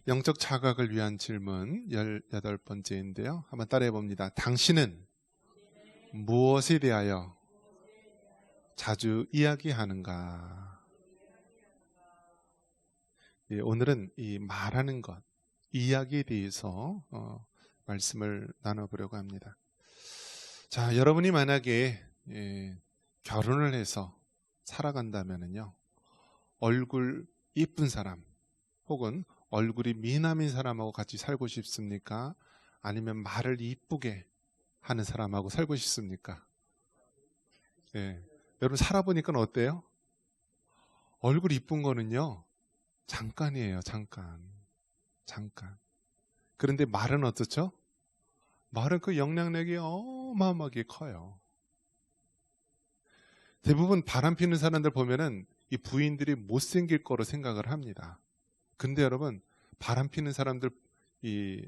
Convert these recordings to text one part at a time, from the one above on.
영적 자각을 위한 질문 18번째인데요. 한번 따라해 봅니다. 당신은 무엇에 대하여 자주 이야기하는가? 예, 오늘은 이 말하는 것, 이야기에 대해서 말씀을 나눠보려고 합니다. 자, 여러분이 만약에 결혼을 해서 살아간다면요, 얼굴 이쁜 사람 혹은 얼굴이 미남인 사람하고 같이 살고 싶습니까? 아니면 말을 이쁘게 하는 사람하고 살고 싶습니까? 예. 여러분 살아보니까 어때요? 얼굴 이쁜 거는요, 잠깐이에요. 잠깐. 그런데 말은 어떻죠? 말은 그 영향력이 어마어마하게 커요. 대부분 바람 피는 사람들 보면은 이 부인들이 못생길 거로 생각을 합니다. 근데 여러분, 바람 피는 사람들, 이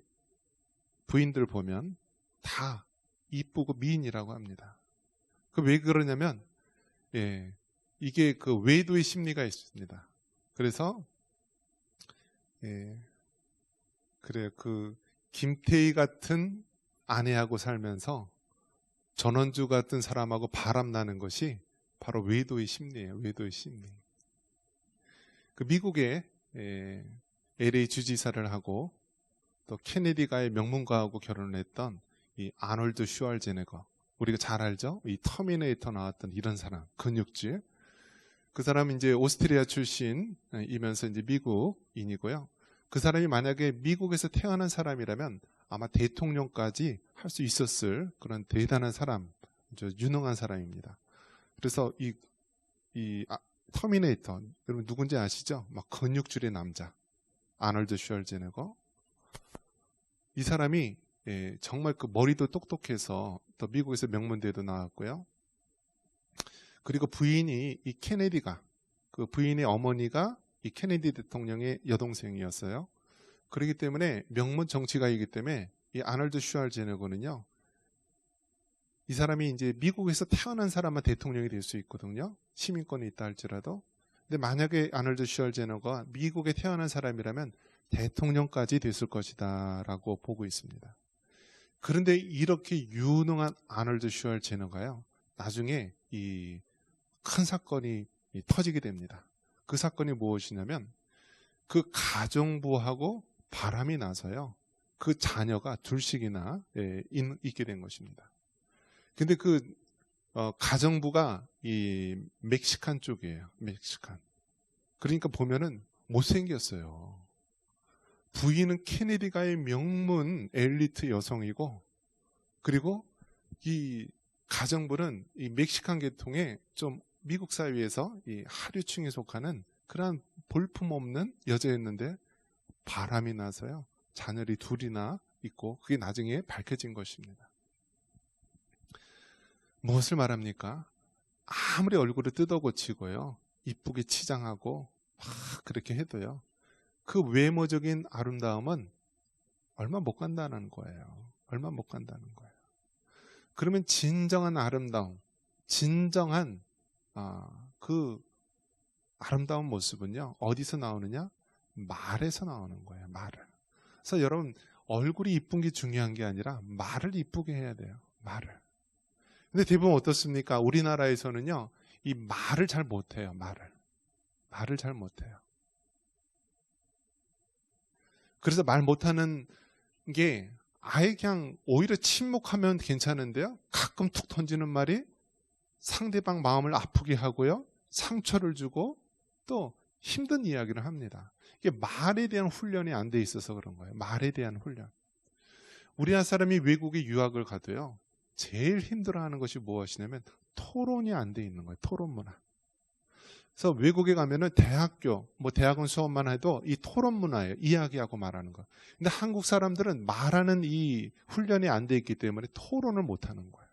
부인들 보면 다 이쁘고 미인이라고 합니다. 그 왜 그러냐면, 이게 그 외도의 심리가 있습니다. 그래서, 그래요. 그 김태희 같은 아내하고 살면서 전원주 같은 사람하고 바람 나는 것이 바로 외도의 심리예요. 외도의 심리. 그 미국에 LA 주지사를 하고 또 케네디가의 명문가하고 결혼을 했던 이 아놀드 슈왈제네거, 우리가 잘 알죠? 이 터미네이터 나왔던 이런 사람, 근육질. 그 사람이 이제 오스트리아 출신이면서 이제 미국인이고요. 그 사람이 만약에 미국에서 태어난 사람이라면 아마 대통령까지 할 수 있었을 그런 대단한 사람, 유능한 사람입니다. 그래서 터미네이터, 여러분 누군지 아시죠? 막 근육줄의 남자, 아놀드 슈왈제네거. 이 사람이 정말 그 머리도 똑똑해서 또 미국에서 명문대도 나왔고요. 그리고 부인이 이 케네디가, 그 부인의 어머니가 이 케네디 대통령의 여동생이었어요. 그렇기 때문에 명문 정치가이기 때문에 이 아놀드 슈왈제네거는요, 이 사람이 이제 미국에서 태어난 사람만 대통령이 될 수 있거든요. 시민권이 있다 할지라도. 근데 만약에 아놀드 슈왈제네거가 미국에 태어난 사람이라면 대통령까지 됐을 것이다 라고 보고 있습니다. 그런데 이렇게 유능한 아놀드 슈왈제네거가요, 나중에 이 큰 사건이 터지게 됩니다. 그 사건이 무엇이냐면 그 가정부하고 바람이 나서요, 그 자녀가 둘씩이나 있게 된 것입니다. 근데 그 가정부가 이 멕시칸 쪽이에요. 멕시칸. 그러니까 보면은 못생겼어요. 부인은 케네디가의 명문 엘리트 여성이고, 그리고 이 가정부는 이 멕시칸 계통의 좀 미국 사회에서 이 하류층에 속하는 그러한 볼품없는 여자였는데 바람이 나서요, 자녀들이 둘이나 있고, 그게 나중에 밝혀진 것입니다. 무엇을 말합니까? 아무리 얼굴을 뜯어고치고요, 이쁘게 치장하고 막 그렇게 해도요, 그 외모적인 아름다움은 얼마 못 간다는 거예요. 얼마 못 간다는 거예요. 그러면 진정한 아름다움, 진정한 그 아름다운 모습은요, 어디서 나오느냐? 말에서 나오는 거예요. 말을. 그래서 여러분, 얼굴이 이쁜 게 중요한 게 아니라 말을 이쁘게 해야 돼요. 말을. 근데 대부분 어떻습니까? 우리나라에서는요, 이 말을 잘 못해요. 말을 잘 못해요. 그래서 말 못하는 게 아예 그냥 오히려 침묵하면 괜찮은데요, 가끔 툭 던지는 말이 상대방 마음을 아프게 하고요, 상처를 주고 또 힘든 이야기를 합니다. 이게 말에 대한 훈련이 안 돼 있어서 그런 거예요. 말에 대한 훈련. 우리나라 사람이 외국에 유학을 가도요, 제일 힘들어하는 것이 무엇이냐면 토론이 안 돼 있는 거예요. 토론 문화. 그래서 외국에 가면은 대학원 수업만 해도 이 토론 문화예요. 이야기하고 말하는 거. 근데 한국 사람들은 말하는 이 훈련이 안 돼 있기 때문에 토론을 못 하는 거예요.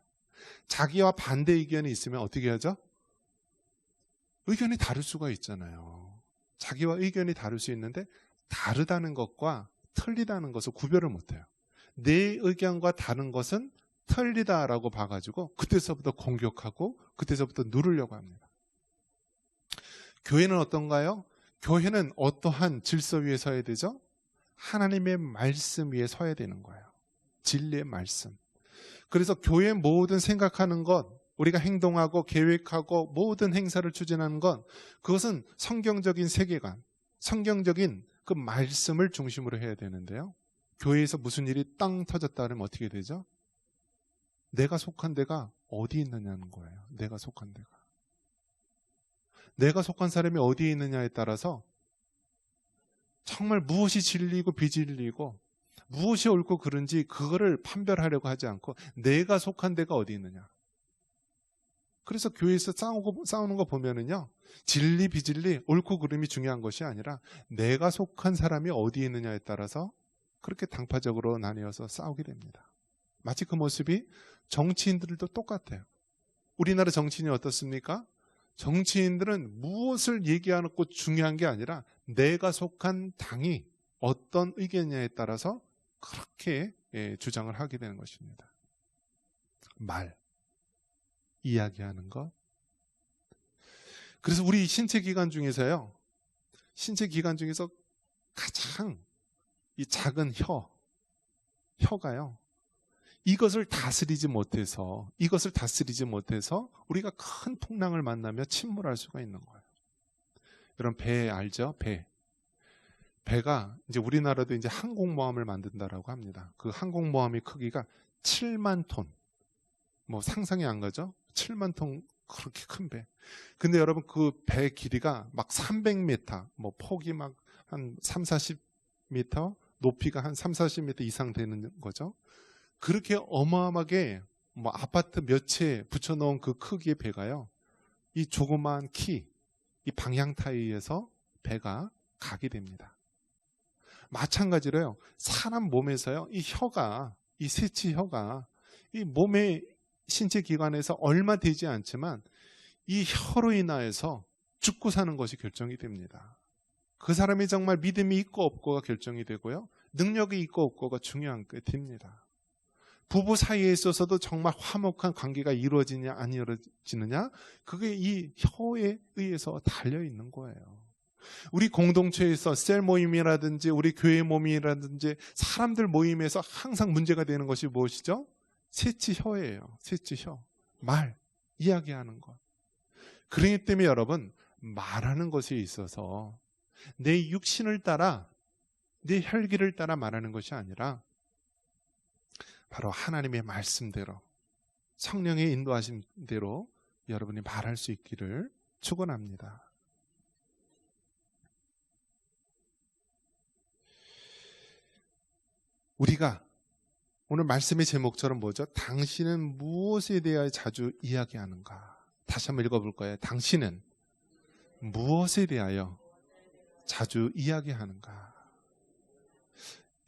자기와 반대 의견이 있으면 어떻게 하죠? 의견이 다를 수가 있잖아요. 자기와 의견이 다를 수 있는데 다르다는 것과 틀리다는 것을 구별을 못 해요. 내 의견과 다른 것은 틀리다라고 봐가지고 그때서부터 공격하고 그때서부터 누르려고 합니다. 교회는 어떤가요? 교회는 어떠한 질서 위에 서야 되죠? 하나님의 말씀 위에 서야 되는 거예요. 진리의 말씀. 그래서 교회 모든 생각하는 것, 우리가 행동하고 계획하고 모든 행사를 추진하는 것, 그것은 성경적인 세계관, 성경적인 그 말씀을 중심으로 해야 되는데요. 교회에서 무슨 일이 땅 터졌다 그러면 어떻게 되죠? 내가 속한 데가 어디 있느냐는 거예요. 내가 속한 데가. 내가 속한 사람이 어디에 있느냐에 따라서 정말 무엇이 진리고 비진리고 무엇이 옳고 그른지 그거를 판별하려고 하지 않고 내가 속한 데가 어디 있느냐. 그래서 교회에서 싸우는 거 보면은요, 진리 비진리 옳고 그름이 중요한 것이 아니라 내가 속한 사람이 어디에 있느냐에 따라서 그렇게 당파적으로 나뉘어서 싸우게 됩니다. 마치 그 모습이 정치인들도 똑같아요. 우리나라 정치인이 어떻습니까? 정치인들은 무엇을 얘기하고 중요한 게 아니라 내가 속한 당이 어떤 의견이냐에 따라서 그렇게 주장을 하게 되는 것입니다. 말, 이야기하는 것. 그래서 우리 신체 기관 중에서요, 신체 기관 중에서 가장 이 작은 혀가요, 이것을 다스리지 못해서 우리가 큰 풍랑을 만나며 침몰할 수가 있는 거예요. 여러분, 배 알죠? 배가 이제 우리나라도 이제 항공모함을 만든다라고 합니다. 그 항공모함의 크기가 7만 톤. 뭐 상상이 안 가죠? 7만 톤, 그렇게 큰 배. 근데 여러분, 그 배 길이가 막 300m, 뭐 폭이 막 한 3, 40m, 높이가 한 3, 40m 이상 되는 거죠. 그렇게 어마어마하게 뭐 아파트 몇 채 붙여놓은 그 크기의 배가요, 이 조그마한 이 방향타에 의해서 배가 가게 됩니다. 마찬가지로요, 사람 몸에서요, 이 세치혀가 이 몸의 신체 기관에서 얼마 되지 않지만 이 혀로 인하여서 죽고 사는 것이 결정이 됩니다. 그 사람이 정말 믿음이 있고 없고가 결정이 되고요, 능력이 있고 없고가 중요한 게 됩니다. 부부 사이에 있어서도 정말 화목한 관계가 이루어지냐 안 이루어지느냐, 그게 이 혀에 의해서 달려있는 거예요. 우리 공동체에서 셀 모임이라든지 우리 교회 모임이라든지 사람들 모임에서 항상 문제가 되는 것이 무엇이죠? 세치혀예요. 세치혀. 말, 이야기하는 것. 그렇기 때문에 여러분, 말하는 것에 있어서 내 육신을 따라, 내 혈기를 따라 말하는 것이 아니라 바로 하나님의 말씀대로, 성령의 인도하심대로 여러분이 말할 수 있기를 축원합니다. 우리가 오늘 말씀의 제목처럼 뭐죠? 당신은 무엇에 대하여 자주 이야기하는가? 다시 한번 읽어볼 거예요. 당신은 무엇에 대하여 자주 이야기하는가?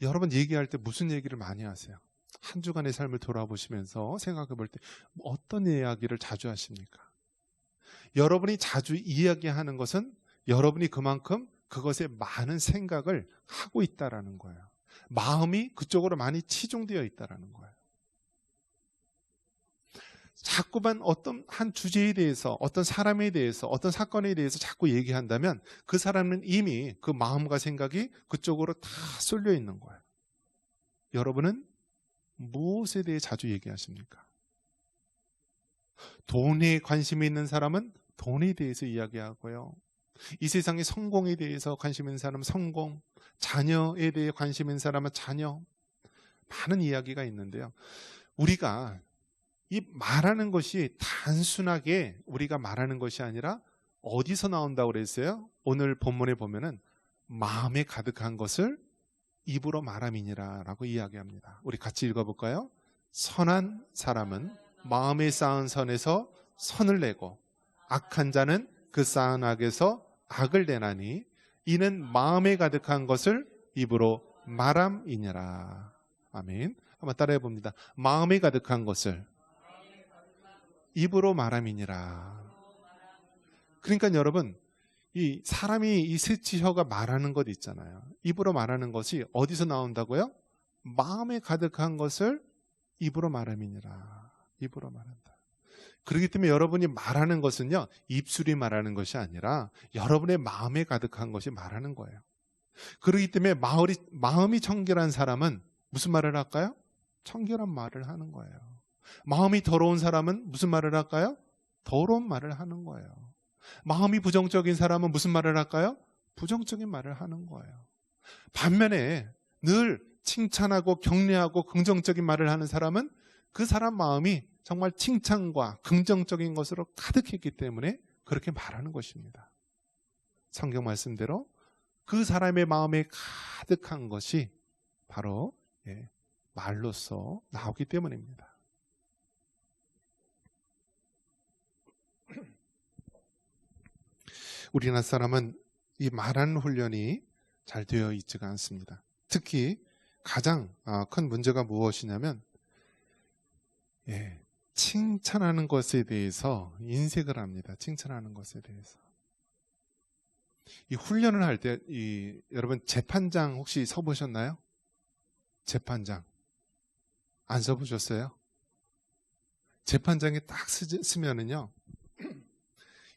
여러분, 얘기할 때 무슨 얘기를 많이 하세요? 한 주간의 삶을 돌아보시면서 생각해 볼 때 어떤 이야기를 자주 하십니까? 여러분이 자주 이야기하는 것은 여러분이 그만큼 그것에 많은 생각을 하고 있다라는 거예요. 마음이 그쪽으로 많이 치중되어 있다라는 거예요. 자꾸만 어떤 한 주제에 대해서, 어떤 사람에 대해서, 어떤 사건에 대해서 자꾸 얘기한다면 그 사람은 이미 그 마음과 생각이 그쪽으로 다 쏠려 있는 거예요. 여러분은 무엇에 대해 자주 얘기하십니까? 돈에 관심이 있는 사람은 돈에 대해서 이야기하고요, 이 세상의 성공에 대해서 관심 있는 사람은 성공, 자녀에 대해 관심 있는 사람은 자녀, 많은 이야기가 있는데요, 우리가 이 말하는 것이 단순하게 우리가 말하는 것이 아니라 어디서 나온다고 그랬어요? 오늘 본문에 보면은 마음에 가득한 것을 입으로 말함이니라 라고 이야기합니다. 우리 같이 읽어볼까요? 선한 사람은 마음에 쌓은 선에서 선을 내고 악한 자는 그 쌓은 악에서 악을 내나니 이는 마음에 가득한 것을 입으로 말함이니라. 아멘. 한번 따라해 봅니다. 마음에 가득한 것을 입으로 말함이니라. 그러니까 여러분, 이 사람이 이 세치혀가 말하는 것 있잖아요. 입으로 말하는 것이 어디서 나온다고요? 마음에 가득한 것을 입으로 말함이니라. 입으로 말한다. 그렇기 때문에 여러분이 말하는 것은요, 입술이 말하는 것이 아니라 여러분의 마음에 가득한 것이 말하는 거예요. 그렇기 때문에 마음이 청결한 사람은 무슨 말을 할까요? 청결한 말을 하는 거예요. 마음이 더러운 사람은 무슨 말을 할까요? 더러운 말을 하는 거예요. 마음이 부정적인 사람은 무슨 말을 할까요? 부정적인 말을 하는 거예요. 반면에 늘 칭찬하고 격려하고 긍정적인 말을 하는 사람은 그 사람 마음이 정말 칭찬과 긍정적인 것으로 가득했기 때문에 그렇게 말하는 것입니다. 성경 말씀대로 그 사람의 마음에 가득한 것이 바로 말로써 나오기 때문입니다. 우리나라 사람은 이 말하는 훈련이 잘 되어 있지가 않습니다. 특히 가장 큰 문제가 무엇이냐면 칭찬하는 것에 대해서 인색을 합니다. 칭찬하는 것에 대해서. 이 훈련을 할 때 여러분 재판장 혹시 서보셨나요? 재판장 안 서보셨어요? 재판장에 딱 쓰면은요,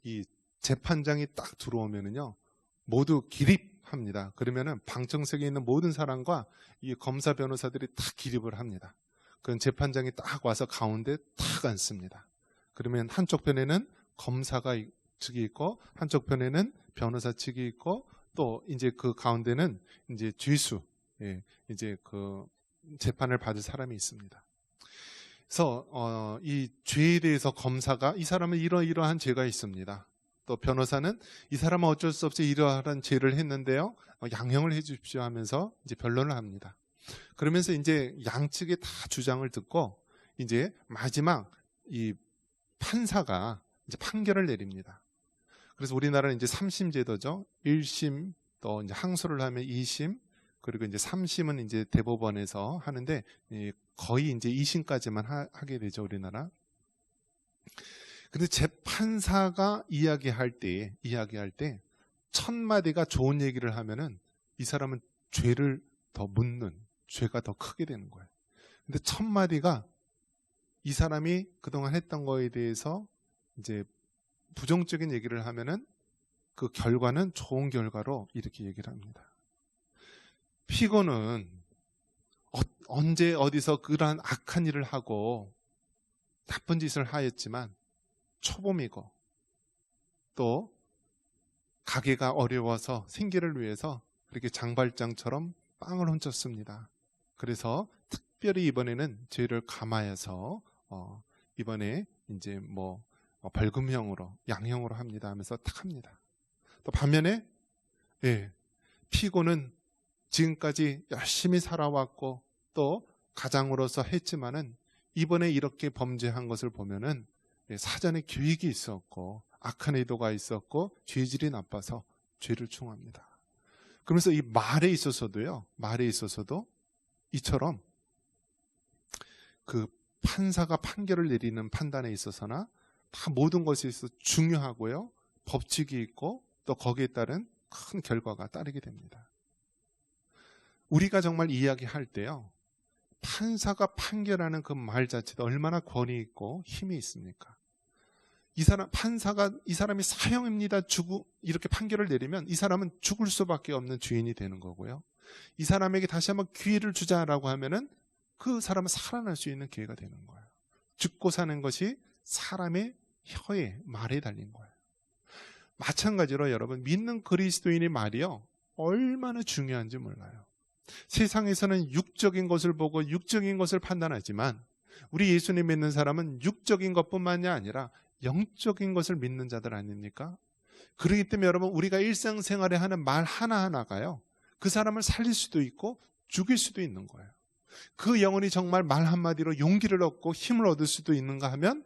이 재판장이 딱 들어오면은요 모두 기립합니다. 그러면은 방청석에 있는 모든 사람과 이 검사 변호사들이 다 기립을 합니다. 그럼 재판장이 딱 와서 가운데 딱 앉습니다. 그러면 한쪽 편에는 검사가 측이 있고 한쪽 편에는 변호사 측이 있고 또 이제 그 가운데는 이제 죄수, 이제 그 재판을 받을 사람이 있습니다. 그래서 이 죄에 대해서 검사가 이 사람은 이러이러한 죄가 있습니다. 또 변호사는 이 사람은 어쩔 수 없이 이러한 죄를 했는데요, 양형을 해주십시오 하면서 이제 변론을 합니다. 그러면서 이제 양측의 다 주장을 듣고 이제 마지막 이 판사가 이제 판결을 내립니다. 그래서 우리나라는 이제 3심 제도죠. 1심, 또 이제 항소를 하면 2심, 그리고 이제 3심은 이제 대법원에서 하는데 거의 이제 2심까지만 하게 되죠, 우리나라. 근데 재판사가 이야기할 때 첫 마디가 좋은 얘기를 하면은 이 사람은 죄를 더 묻는, 죄가 더 크게 되는 거예요. 근데 첫 마디가 이 사람이 그동안 했던 거에 대해서 이제 부정적인 얘기를 하면은 그 결과는 좋은 결과로 이렇게 얘기를 합니다. 피고는 언제 어디서 그러한 악한 일을 하고 나쁜 짓을 하였지만 초범이고 또 가게가 어려워서 생계를 위해서 그렇게 장발장처럼 빵을 훔쳤습니다. 그래서 특별히 이번에는 죄를 감하여서 이번에 이제 뭐 벌금형으로 양형으로 합니다 하면서 딱 합니다. 또 반면에 피고는 지금까지 열심히 살아왔고 또 가장으로서 했지만은 이번에 이렇게 범죄한 것을 보면은 사전에 계획이 있었고 악한 의도가 있었고 죄질이 나빠서 죄를 충합니다. 그러면서 이 말에 있어서도 이처럼 그 판사가 판결을 내리는 판단에 있어서나 다 모든 것에 있어서 중요하고요, 법칙이 있고 또 거기에 따른 큰 결과가 따르게 됩니다. 우리가 정말 이야기할 때요, 판사가 판결하는 그 말 자체도 얼마나 권위 있고 힘이 있습니까? 판사가 이 사람이 사형입니다 이렇게 판결을 내리면 이 사람은 죽을 수밖에 없는 죄인이 되는 거고요, 이 사람에게 다시 한번 기회를 주자라고 하면은 그 사람은 살아날 수 있는 기회가 되는 거예요. 죽고 사는 것이 사람의 혀에, 말에 달린 거예요. 마찬가지로 여러분, 믿는 그리스도인의 말이요, 얼마나 중요한지 몰라요. 세상에서는 육적인 것을 보고 육적인 것을 판단하지만 우리 예수님 믿는 사람은 육적인 것뿐만이 아니라 영적인 것을 믿는 자들 아닙니까? 그렇기 때문에 여러분, 우리가 일상생활에 하는 말 하나하나가요, 그 사람을 살릴 수도 있고 죽일 수도 있는 거예요. 그 영혼이 정말 말 한마디로 용기를 얻고 힘을 얻을 수도 있는가 하면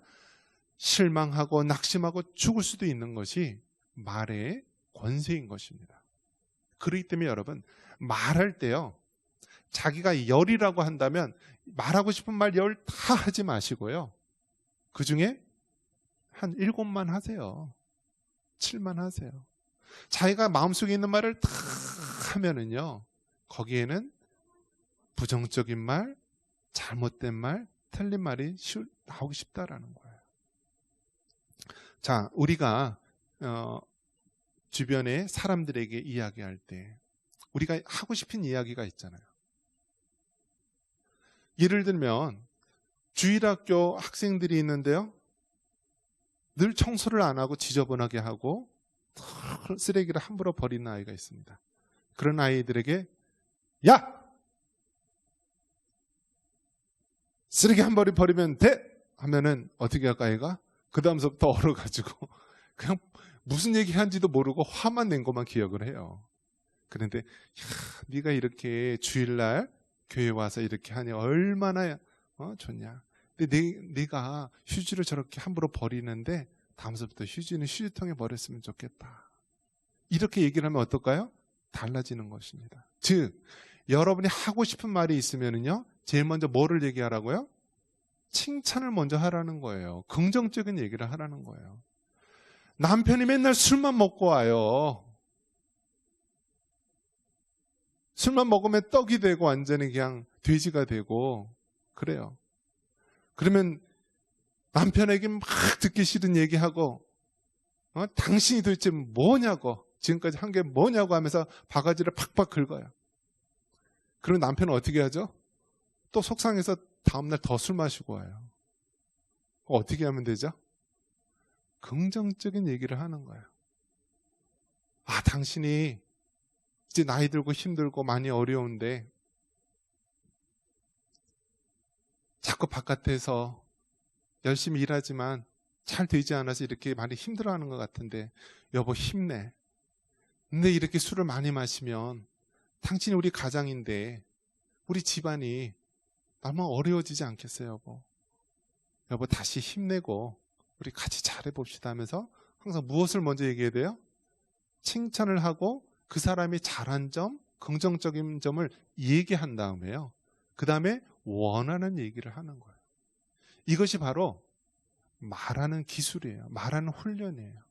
실망하고 낙심하고 죽을 수도 있는 것이 말의 권세인 것입니다. 그렇기 때문에 여러분, 말할 때요, 자기가 열이라고 한다면 말하고 싶은 말 10 다 하지 마시고요, 그 중에 한 7만 하세요. 7만 하세요. 자기가 마음속에 있는 말을 다 하면은요, 거기에는 부정적인 말, 잘못된 말, 틀린 말이 나오기 쉽다라는 거예요. 자, 우리가 주변의 사람들에게 이야기할 때 우리가 하고 싶은 이야기가 있잖아요. 예를 들면 주일학교 학생들이 있는데요. 늘 청소를 안 하고 지저분하게 하고 쓰레기를 함부로 버리는 아이가 있습니다. 그런 아이들에게 야! 쓰레기 한 벌이 버리면 돼! 하면은 어떻게 할까 아이가? 그 다음서부터 얼어가지고 그냥 무슨 얘기 한지도 모르고 화만 낸 것만 기억을 해요. 그런데 야, 네가 이렇게 주일날 교회 와서 이렇게 하니 얼마나 좋냐. 근데 네가 휴지를 저렇게 함부로 버리는데 다음서부터 휴지는 휴지통에 버렸으면 좋겠다. 이렇게 얘기를 하면 어떨까요? 달라지는 것입니다. 즉 여러분이 하고 싶은 말이 있으면요, 제일 먼저 뭐를 얘기하라고요? 칭찬을 먼저 하라는 거예요. 긍정적인 얘기를 하라는 거예요. 남편이 맨날 술만 먹고 와요. 술만 먹으면 떡이 되고 완전히 그냥 돼지가 되고 그래요. 그러면 남편에게 막 듣기 싫은 얘기하고 당신이 도대체 뭐냐고, 지금까지 한 게 뭐냐고 하면서 바가지를 팍팍 긁어요. 그럼 남편은 어떻게 하죠? 또 속상해서 다음날 더 술 마시고 와요. 어떻게 하면 되죠? 긍정적인 얘기를 하는 거예요. 아, 당신이 이제 나이 들고 힘들고 많이 어려운데 자꾸 바깥에서 열심히 일하지만 잘 되지 않아서 이렇게 많이 힘들어하는 것 같은데 여보 힘내. 근데 이렇게 술을 많이 마시면 당신이 우리 가장인데 우리 집안이 얼마나 어려워지지 않겠어요, 여보? 여보 다시 힘내고 우리 같이 잘해봅시다 하면서 항상 무엇을 먼저 얘기해야 돼요? 칭찬을 하고 그 사람이 잘한 점, 긍정적인 점을 얘기한 다음에요. 그 다음에 원하는 얘기를 하는 거예요. 이것이 바로 말하는 기술이에요. 말하는 훈련이에요.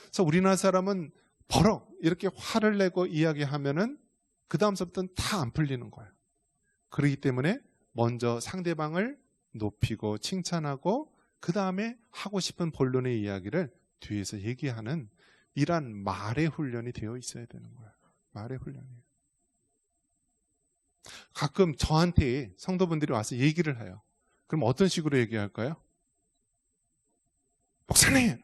그래서 우리나라 사람은 버럭 이렇게 화를 내고 이야기하면은 그 다음서부터는 다 안 풀리는 거예요. 그렇기 때문에 먼저 상대방을 높이고 칭찬하고 그 다음에 하고 싶은 본론의 이야기를 뒤에서 얘기하는 이러한 말의 훈련이 되어 있어야 되는 거예요. 말의 훈련이에요. 가끔 저한테 성도분들이 와서 얘기를 해요. 그럼 어떤 식으로 얘기할까요? 목사님!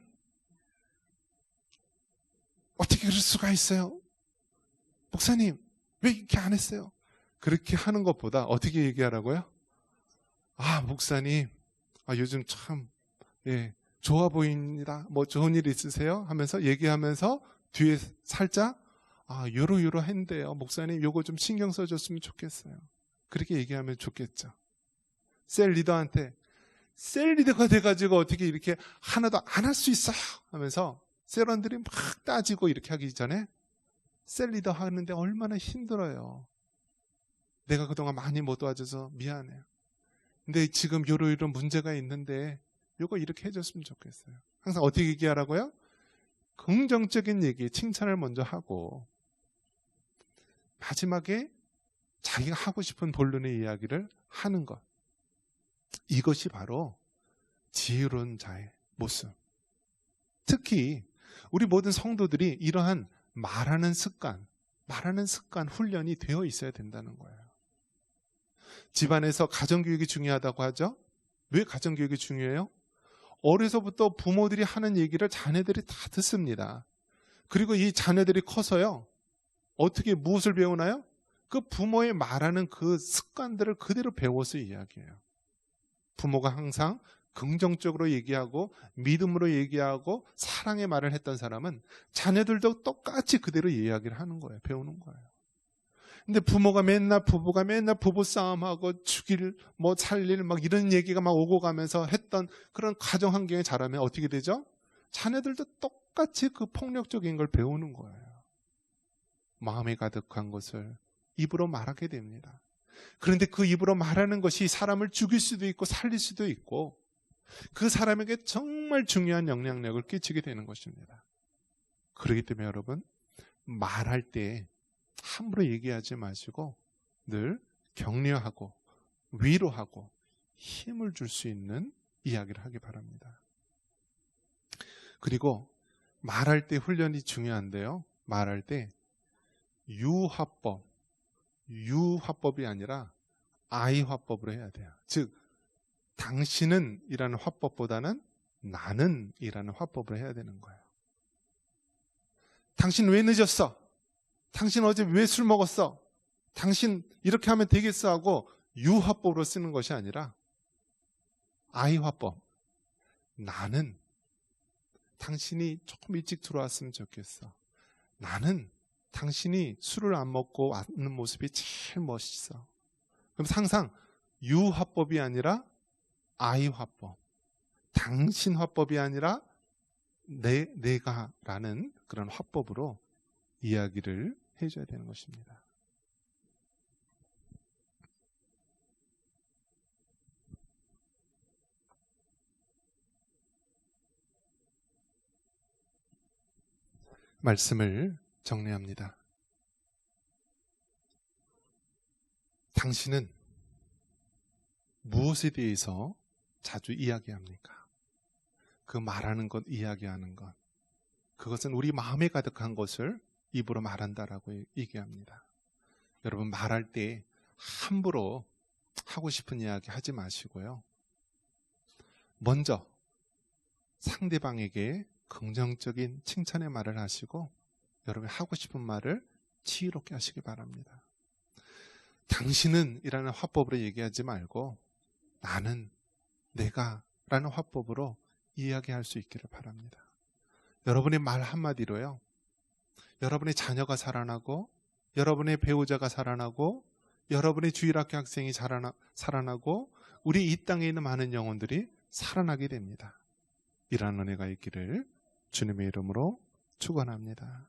어떻게 그럴 수가 있어요? 목사님! 왜 이렇게 안 했어요? 그렇게 하는 것보다 어떻게 얘기하라고요? 아, 목사님, 요즘 참, 좋아 보입니다. 뭐 좋은 일 있으세요? 하면서 얘기하면서 뒤에 살짝, 요러 했는데요. 목사님, 요거 좀 신경 써줬으면 좋겠어요. 그렇게 얘기하면 좋겠죠. 셀 리더한테, 셀 리더가 돼가지고 어떻게 이렇게 하나도 안 할 수 있어요? 하면서 셀원들이 막 따지고 이렇게 하기 전에 셀 리더 하는데 얼마나 힘들어요. 내가 그동안 많이 못 도와줘서 미안해요. 근데 지금 요런 문제가 있는데 요거 이렇게 해줬으면 좋겠어요. 항상 어떻게 얘기하라고요? 긍정적인 얘기, 칭찬을 먼저 하고 마지막에 자기가 하고 싶은 본론의 이야기를 하는 것. 이것이 바로 지혜로운 자의 모습. 특히 우리 모든 성도들이 이러한 말하는 습관 훈련이 되어 있어야 된다는 거예요. 집안에서 가정교육이 중요하다고 하죠. 왜 가정교육이 중요해요? 어려서부터 부모들이 하는 얘기를 자녀들이 다 듣습니다. 그리고 이 자녀들이 커서요, 어떻게 무엇을 배우나요? 그 부모의 말하는 그 습관들을 그대로 배워서 이야기해요. 부모가 항상 긍정적으로 얘기하고 믿음으로 얘기하고 사랑의 말을 했던 사람은 자녀들도 똑같이 그대로 이야기를 하는 거예요. 배우는 거예요. 근데 부부가 맨날 부부싸움하고 죽일, 살릴, 이런 얘기가 막 오고 가면서 했던 그런 가정 환경에 자라면 어떻게 되죠? 자녀들도 똑같이 그 폭력적인 걸 배우는 거예요. 마음에 가득한 것을 입으로 말하게 됩니다. 그런데 그 입으로 말하는 것이 사람을 죽일 수도 있고 살릴 수도 있고 그 사람에게 정말 중요한 영향력을 끼치게 되는 것입니다. 그렇기 때문에 여러분, 말할 때 함부로 얘기하지 마시고 늘 격려하고 위로하고 힘을 줄 수 있는 이야기를 하기 바랍니다. 그리고 말할 때 훈련이 중요한데요. 말할 때 유화법이 아니라 아이화법으로 해야 돼요. 즉 당신은 이라는 화법보다는 나는 이라는 화법으로 해야 되는 거예요. 당신 왜 늦었어? 당신 어제 왜 술 먹었어? 당신 이렇게 하면 되겠어 하고 유화법으로 쓰는 것이 아니라 아이화법. 나는 당신이 조금 일찍 들어왔으면 좋겠어. 나는 당신이 술을 안 먹고 왔는 모습이 제일 멋있어. 그럼 항상 유화법이 아니라 아이화법. 당신 화법이 아니라 내가라는 그런 화법으로 이야기를 해줘야 되는 것입니다. 말씀을 정리합니다. 당신은 무엇에 대해서 자주 이야기합니까? 그 말하는 것, 이야기하는 것, 그것은 우리 마음에 가득한 것을 입으로 말한다라고 얘기합니다. 여러분 말할 때 함부로 하고 싶은 이야기 하지 마시고요. 먼저 상대방에게 긍정적인 칭찬의 말을 하시고 여러분이 하고 싶은 말을 지혜롭게 하시기 바랍니다. 당신은 이라는 화법으로 얘기하지 말고 나는, 내가 라는 화법으로 이야기할 수 있기를 바랍니다. 여러분의 말 한마디로요, 여러분의 자녀가 살아나고 여러분의 배우자가 살아나고 여러분의 주일학교 학생이 살아나고 우리 이 땅에 있는 많은 영혼들이 살아나게 됩니다. 이러한 은혜가 있기를 주님의 이름으로 축원합니다.